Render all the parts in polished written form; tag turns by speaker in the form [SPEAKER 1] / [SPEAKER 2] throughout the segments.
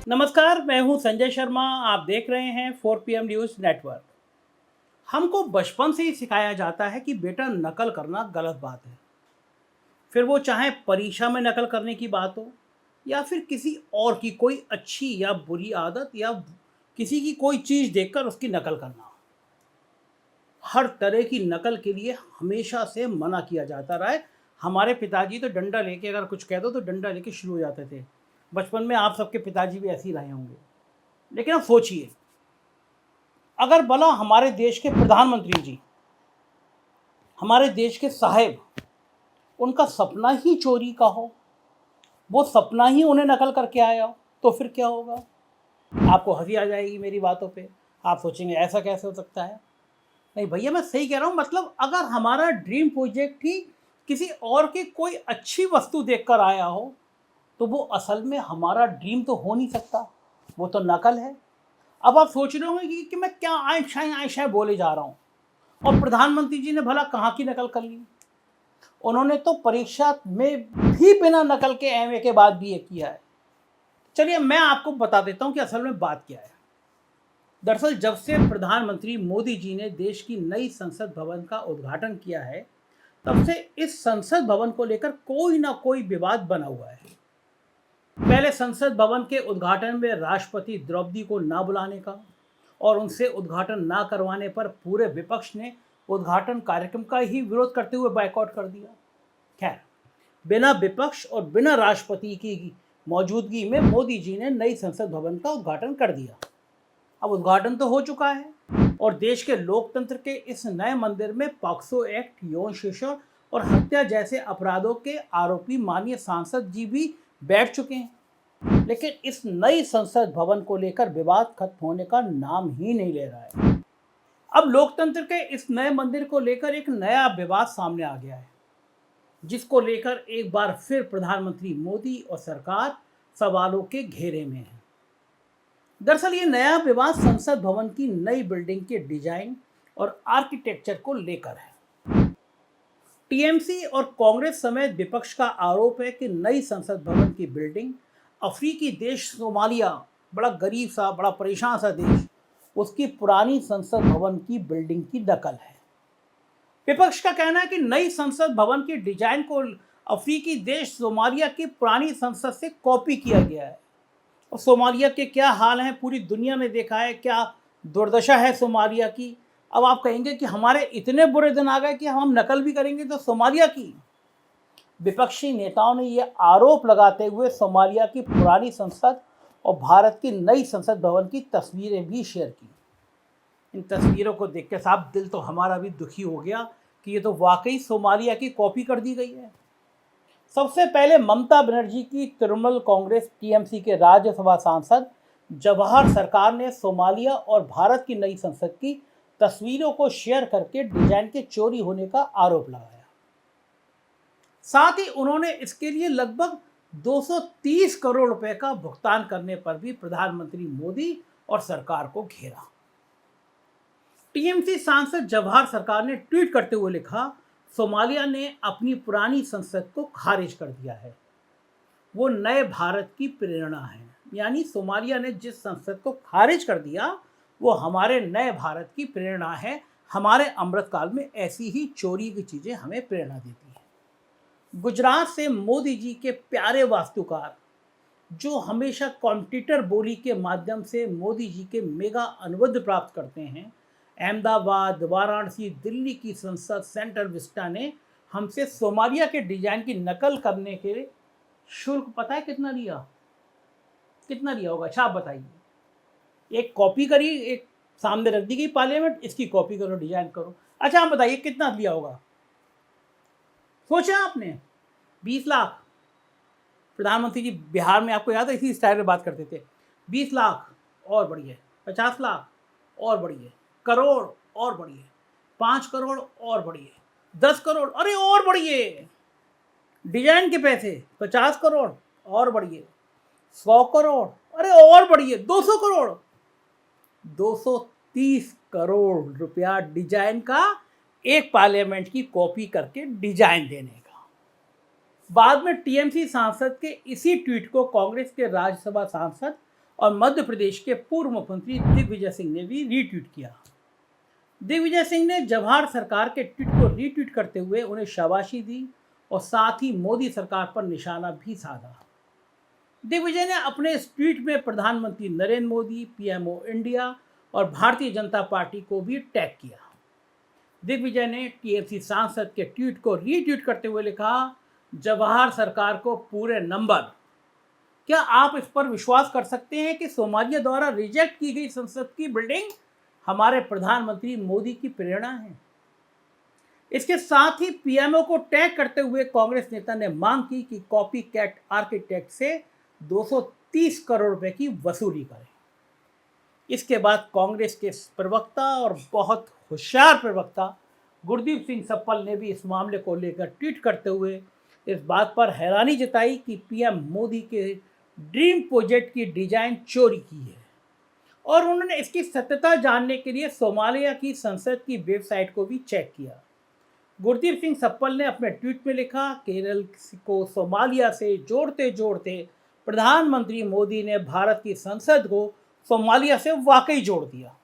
[SPEAKER 1] नमस्कार, मैं हूं संजय शर्मा। आप देख रहे हैं 4 PM न्यूज़ नेटवर्क। हमको बचपन से ही सिखाया जाता है कि बेटा नकल करना गलत बात है। फिर वो चाहे परीक्षा में नकल करने की बात हो या फिर किसी और की कोई अच्छी या बुरी आदत या किसी की कोई चीज़ देखकर उसकी नकल करना। हर तरह की नकल के लिए हमेशा से मना किया जाता रहा है। हमारे पिताजी तो डंडा लेके अगर कुछ कह दो तो डंडा लेके शुरू हो जाते थे। बचपन में आप सबके पिताजी भी ऐसे ही रहे होंगे। लेकिन अब सोचिए, अगर भला हमारे देश के प्रधानमंत्री जी, हमारे देश के साहेब, उनका सपना ही चोरी का हो, वो सपना ही उन्हें नकल करके आया हो, तो फिर क्या होगा? आपको हंसी आ जाएगी मेरी बातों पे। आप सोचेंगे ऐसा कैसे हो सकता है। नहीं भैया, मैं सही कह रहा हूँ। मतलब अगर हमारा ड्रीम प्रोजेक्ट ही किसी और की कोई अच्छी वस्तु देखकर आया हो तो वो असल में हमारा ड्रीम तो हो नहीं सकता, वो तो नकल है। अब आप सोच रहे होंगे कि मैं क्या आय शाय बोले जा रहा हूँ। और प्रधानमंत्री जी ने भला कहाँ की नकल कर ली? उन्होंने तो परीक्षा में भी बिना नकल के एमए के बाद भी ये किया है। चलिए मैं आपको बता देता हूँ कि असल में बात क्या है। दरअसल जब से प्रधानमंत्री मोदी जी ने देश की नई संसद भवन का उद्घाटन किया है, तब से इस संसद भवन को लेकर कोई ना कोई विवाद बना हुआ है। पहले संसद भवन के उद्घाटन में राष्ट्रपति द्रौपदी को ना बुलाने का और उनसे उद्घाटन ना करवाने पर पूरे विपक्ष ने उद्घाटन कार्यक्रम का ही विरोध करते हुए बायकॉट कर दिया। खैर, बिना विपक्ष और बिना राष्ट्रपति की मौजूदगी में मोदी जी ने नई संसद भवन का उद्घाटन कर दिया। अब उद्घाटन तो हो चुका है और देश के लोकतंत्र के इस नए मंदिर में पॉक्सो एक्ट, यौन शोषण और हत्या जैसे अपराधों के आरोपी माननीय सांसद जी भी बैठ चुके हैं। लेकिन इस नई संसद भवन को लेकर विवाद खत्म होने का नाम ही नहीं ले रहा है। अब लोकतंत्र के इस नए मंदिर को लेकर एक नया विवाद सामने आ गया है, जिसको लेकर एक बार फिर प्रधानमंत्री मोदी और सरकार सवालों के घेरे में है। दरअसल ये नया विवाद संसद भवन की नई बिल्डिंग के डिजाइन और आर्किटेक्चर को लेकर है। टीएमसी और कांग्रेस समेत विपक्ष का आरोप है कि नई संसद भवन की बिल्डिंग अफ्रीकी देश सोमालिया, बड़ा गरीब सा, बड़ा परेशान सा देश, उसकी पुरानी संसद भवन की बिल्डिंग की नकल है। विपक्ष का कहना है कि नई संसद भवन की डिजाइन को अफ्रीकी देश सोमालिया की पुरानी संसद से कॉपी किया गया है। और सोमालिया के क्या हाल हैं पूरी दुनिया ने देखा है, क्या दुर्दशा है सोमालिया की। अब आप कहेंगे कि हमारे इतने बुरे दिन आ गए कि हम नकल भी करेंगे तो सोमालिया की। विपक्षी नेताओं ने यह आरोप लगाते हुए सोमालिया की पुरानी संसद और भारत की नई संसद भवन की तस्वीरें भी शेयर की। इन तस्वीरों को देख के साहब दिल तो हमारा भी दुखी हो गया कि ये तो वाकई सोमालिया की कॉपी कर दी गई है। सबसे पहले ममता बनर्जी की तृणमूल कांग्रेस टीएमसी के राज्यसभा सांसद जवाहर सरकार ने सोमालिया और भारत की नई संसद की तस्वीरों को शेयर करके डिजाइन के चोरी होने का आरोप लगाया। साथ ही उन्होंने इसके लिए लगभग 230 करोड़ रुपए का भुगतान करने पर भी प्रधानमंत्री मोदी और सरकार को घेरा। टीएमसी सांसद जवाहर सरकार ने ट्वीट करते हुए लिखा, सोमालिया ने अपनी पुरानी संसद को खारिज कर दिया है। वो नए भारत की प्रेरणा है। यानी सोमालिया ने जिस संसद को खारिज कर दिया वो हमारे नए भारत की प्रेरणा है। हमारे अमृतकाल में ऐसी ही चोरी की चीजें हमें प्रेरणा देती हैं। गुजरात से मोदी जी के प्यारे वास्तुकार, जो हमेशा कॉम्पिटिटर बोली के माध्यम से मोदी जी के मेगा अनुबंध प्राप्त करते हैं, अहमदाबाद, वाराणसी, दिल्ली की संसद सेंट्रल विस्टा ने हमसे सोमालिया के डिजाइन की नकल करने के शुल्क पता है कितना लिया? कितना लिया होगा? अच्छा आप बताइए। एक कॉपी करी, एक सामने रख दी गई पार्लियामेंट, इसकी कॉपी करो, डिजाइन करो। अच्छा आप बताइए कितना लिया होगा? सोचा आपने? 20 लाख। प्रधानमंत्री जी बिहार में आपको याद है इसी स्टाइल में बात करते थे। 20 लाख और बढ़िए, 50 लाख और बढ़िए, करोड़ और बढ़िए, 5 करोड़ और बढ़िए, 10 करोड़, अरे और बढ़िए। डिजाइन के पैसे 50 करोड़ और बढ़िए, 100 करोड़, अरे और बढ़िए, 200 करोड़, 230 करोड़ रुपया डिजाइन का, एक पार्लियामेंट की कॉपी करके डिजाइन देने का। बाद में टीएमसी सांसद के इसी ट्वीट को कांग्रेस के राज्यसभा सांसद और मध्य प्रदेश के पूर्व मुख्यमंत्री दिग्विजय सिंह ने भी रीट्वीट किया। दिग्विजय सिंह ने जवाहर सरकार के ट्वीट को रीट्वीट करते हुए उन्हें शाबाशी दी और साथ ही मोदी सरकार पर निशाना भी साधा। दिग्विजय ने अपने इस ट्वीट में प्रधानमंत्री नरेंद्र मोदी, पीएमओ इंडिया और भारतीय जनता पार्टी को भी टैग किया। दिग्विजय ने टीएमसी सांसद के ट्वीट को रीट्वीट करते हुए लिखा, जवाहर सरकार को पूरे नंबर। क्या आप इस पर विश्वास कर सकते हैं कि सोमालिया द्वारा रिजेक्ट की गई संसद की बिल्डिंग हमारे प्रधानमंत्री मोदी की प्रेरणा है? इसके साथ ही पीएमओ को टैग करते हुए कांग्रेस नेता ने मांग की कि कॉपी कैट आर्किटेक्ट से 230 करोड़ रुपए की वसूली करें। इसके बाद कांग्रेस के प्रवक्ता और बहुत होशियार प्रवक्ता गुरदीप सिंह सप्पल ने भी इस मामले को लेकर ट्वीट करते हुए इस बात पर हैरानी जताई कि पीएम मोदी के ड्रीम प्रोजेक्ट की डिजाइन चोरी की है और उन्होंने इसकी सत्यता जानने के लिए सोमालिया की संसद की वेबसाइट को भी चेक किया। गुरदीप सिंह सप्पल ने अपने ट्वीट में लिखा, केरल को सोमालिया से जोड़ते जोड़ते प्रधानमंत्री मोदी ने भारत की संसद को सोमालिया से वाकई जोड़ दिया।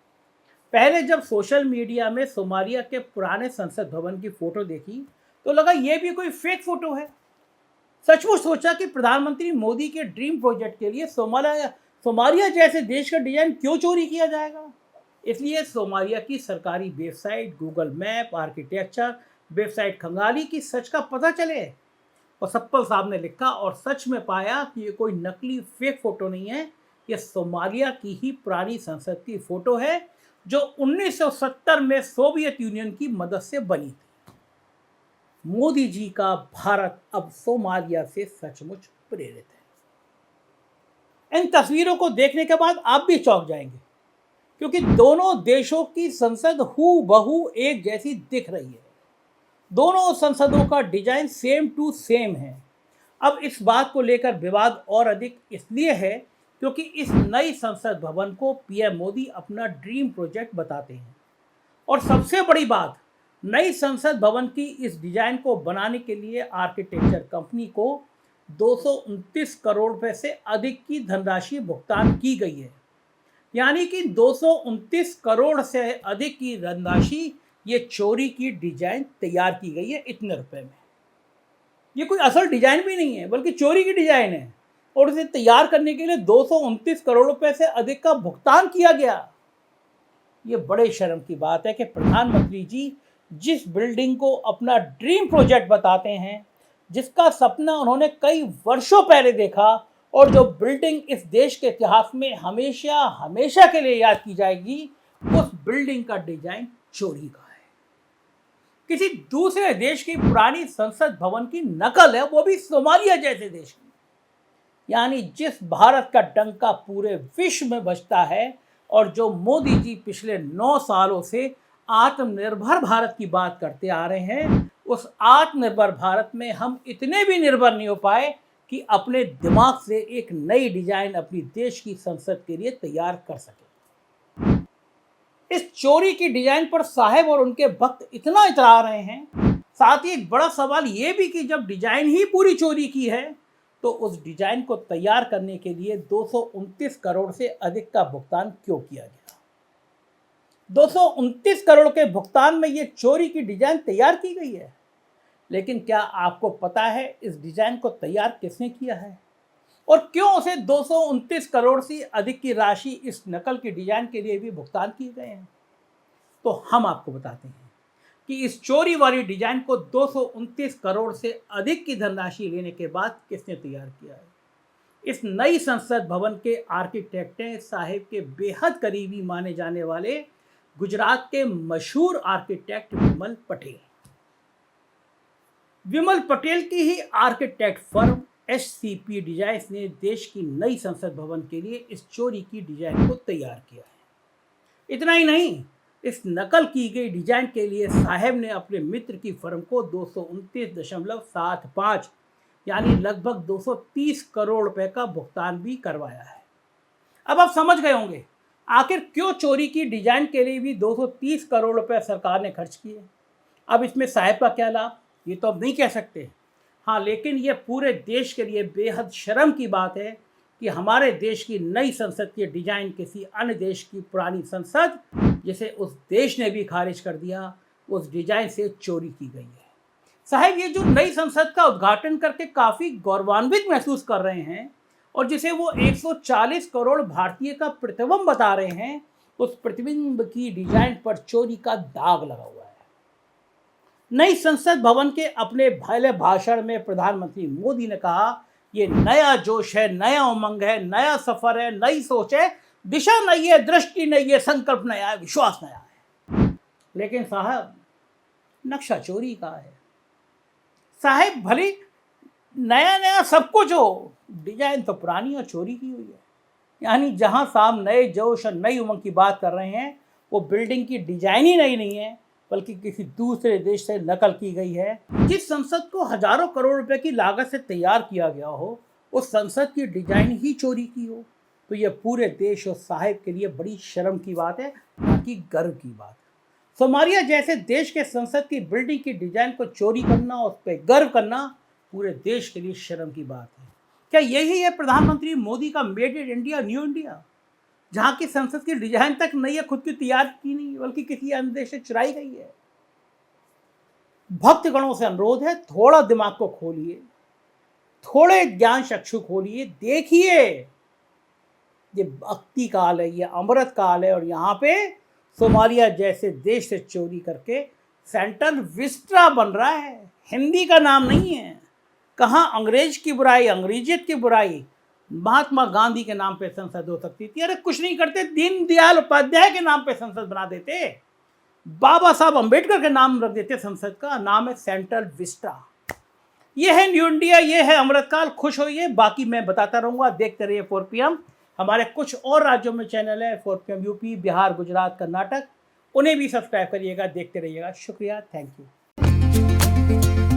[SPEAKER 1] पहले जब सोशल मीडिया में सोमालिया के पुराने संसद भवन की फोटो देखी तो लगा ये भी कोई फेक फोटो है। सचमुच सोचा कि प्रधानमंत्री मोदी के ड्रीम प्रोजेक्ट के लिए सोमालिया जैसे देश का डिजाइन क्यों चोरी किया जाएगा। इसलिए सोमालिया की सरकारी website, Google map, architecture website खंगाली की सच का पता चले। और सप्पल साहब ने लिखा और सच में पाया कि ये कोई नकली फेक फोटो नहीं है, ये सोमालिया की ही पुरानी संसद की फोटो है जो 1970 में सोवियत यूनियन की मदद से बनी थी। मोदी जी का भारत अब सोमालिया से सचमुच प्रेरित है। इन तस्वीरों को देखने के बाद आप भी चौंक जाएंगे क्योंकि दोनों देशों की संसद हूबहू एक जैसी दिख रही है। दोनों संसदों का डिजाइन सेम टू सेम है। अब इस बात को लेकर विवाद और अधिक इसलिए है क्योंकि इस नई संसद भवन को पीएम मोदी अपना ड्रीम प्रोजेक्ट बताते हैं। और सबसे बड़ी बात, नई संसद भवन की इस डिजाइन को बनाने के लिए आर्किटेक्चर कंपनी को 229 करोड़ रुपए से अधिक की धनराशि भुगतान की गई है। यानी कि 229 करोड़ से अधिक की धनराशि ये चोरी की डिजाइन तैयार की गई है इतने रुपए में। ये कोई असल डिजाइन भी नहीं है बल्कि चोरी की डिजाइन है और इसे तैयार करने के लिए 229 करोड़ रुपए से अधिक का भुगतान किया गया। ये बड़े शर्म की बात है कि प्रधानमंत्री जी जिस बिल्डिंग को अपना ड्रीम प्रोजेक्ट बताते हैं, जिसका सपना उन्होंने कई वर्षों पहले देखा और जो बिल्डिंग इस देश के इतिहास में हमेशा हमेशा के लिए याद की जाएगी, उस बिल्डिंग का डिजाइन चोरी का है। किसी दूसरे देश की पुरानी संसद भवन की नकल है, वो भी सोमालिया जैसे देश की। यानी जिस भारत का डंका पूरे विश्व में बजता है और जो मोदी जी पिछले 9 सालों से आत्मनिर्भर भारत की बात करते आ रहे हैं, उस आत्मनिर्भर भारत में हम इतने भी निर्भर नहीं हो पाए कि अपने दिमाग से एक नई डिजाइन अपनी देश की संसद के लिए तैयार कर सके। इस चोरी की डिजाइन पर साहब और उनके भक्त इतना इतरा रहे हैं। साथ ही एक बड़ा सवाल ये भी कि जब डिजाइन ही पूरी चोरी की है तो उस डिजाइन को तैयार करने के लिए 229 करोड़ से अधिक का भुगतान क्यों किया गया। 229 करोड़ के भुगतान में ये चोरी की डिजाइन तैयार की गई है। लेकिन क्या आपको पता है इस डिजाइन को तैयार किसने किया है और क्यों उसे 229 करोड़ से अधिक की राशि इस नकल की डिजाइन के लिए भी भुगतान किए गए हैं? तो हम आपको बताते हैं कि इस चोरी वाली डिजाइन को 229 करोड़ से अधिक की धनराशि लेने के बाद किसने तैयार किया है। इस नई संसद भवन के आर्किटेक्ट हैं साहिब के बेहद करीबी माने जाने वाले गुजरात के मशहूर आर्किटेक्ट विमल पटेल। विमल पटेल की ही आर्किटेक्ट फर्म एचसीपी डिजाइन ने देश की नई संसद भवन के लिए इस चोरी की डिजाइन को तैयार किया है। इतना ही नहीं, इस नकल की गई डिजाइन के लिए साहब ने अपने मित्र की फर्म को 229.75 यानी लगभग 230 करोड़ रुपए का भुगतान भी करवाया है। अब आप समझ गए होंगे आखिर क्यों चोरी की डिजाइन के लिए भी 230 करोड़ रुपए सरकार ने खर्च किए। अब इसमें साहब का क्या लाभ, ये तो अब नहीं कह सकते। हाँ, लेकिन ये पूरे देश के लिए बेहद शर्म की बात है कि हमारे देश की नई संसद की डिजाइन किसी अन्य देश की पुरानी संसद, जिसे उस देश ने भी खारिज कर दिया, उस डिजाइन से चोरी की गई है। साहब, ये जो नई संसद का उद्घाटन करके काफी गौरवान्वित महसूस कर रहे हैं और जिसे वो 140 करोड़ भारतीय का प्रतिबिंब बता रहे हैं, उस प्रतिबिंब की डिजाइन पर चोरी का दाग लगा हुआ है। नई संसद भवन के अपने पहले भाषण में प्रधानमंत्री मोदी ने कहा, ये नया जोश है, नया उमंग है, नया सफर है, नई सोच है, दिशा नई है, दृष्टि नई है, संकल्प नया है, विश्वास नया है। लेकिन साहब, नक्शा चोरी का है। साहब, भले नया नया सब कुछ हो, डिजाइन तो पुरानी और चोरी की हुई है। यानी जहां साहब नए जोश और नई उमंग की बात कर रहे हैं, वो बिल्डिंग की डिजाइन ही नई नहीं है, बल्कि किसी दूसरे देश से नकल की गई है। जिस संसद को हजारों करोड़ रुपए की लागत से तैयार किया गया हो, उस संसद की डिजाइन ही चोरी की हो, तो यह पूरे देश और साहिब के लिए बड़ी शर्म की बात है, ना कि गर्व की बात। सोमालिया जैसे देश के संसद की बिल्डिंग की डिजाइन को चोरी करना, उस पर गर्व करना पूरे देश के लिए शर्म की बात है। क्या यही है प्रधानमंत्री मोदी का made in India, new India, जहां की संसद की डिजाइन तक नहीं है, खुद की तैयार की नहीं, बल्कि किसी अन्य देश से चुराई गई है। भक्तगणों से अनुरोध है, थोड़ा दिमाग को खोलिए, थोड़े ज्ञान चक्षु खोलिए, देखिए ये भक्ति काल है, ये अमृत काल है, और यहाँ पे सोमालिया जैसे देश से चोरी करके सेंट्रल विस्टा बन रहा है। हिंदी का नाम नहीं है। कहाँ अंग्रेज की बुराई, अंग्रेजियत की बुराई। महात्मा गांधी के नाम पे संसद हो सकती थी, अरे कुछ नहीं करते, दीनदयाल उपाध्याय के नाम पे संसद बना देते, बाबा साहब अंबेडकर के नाम रख देते। संसद का नाम है सेंट्रल विस्टा। ये है न्यू इंडिया, ये है अमृतकाल। खुश होइए, बाकी मैं बताता रहूंगा। देखते रहिए 4 PM। हमारे कुछ और राज्यों में चैनल है, 4 PM यूपी, बिहार, गुजरात, कर्नाटक, उन्हें भी सब्सक्राइब करिएगा, देखते रहिएगा। शुक्रिया, थैंक यू।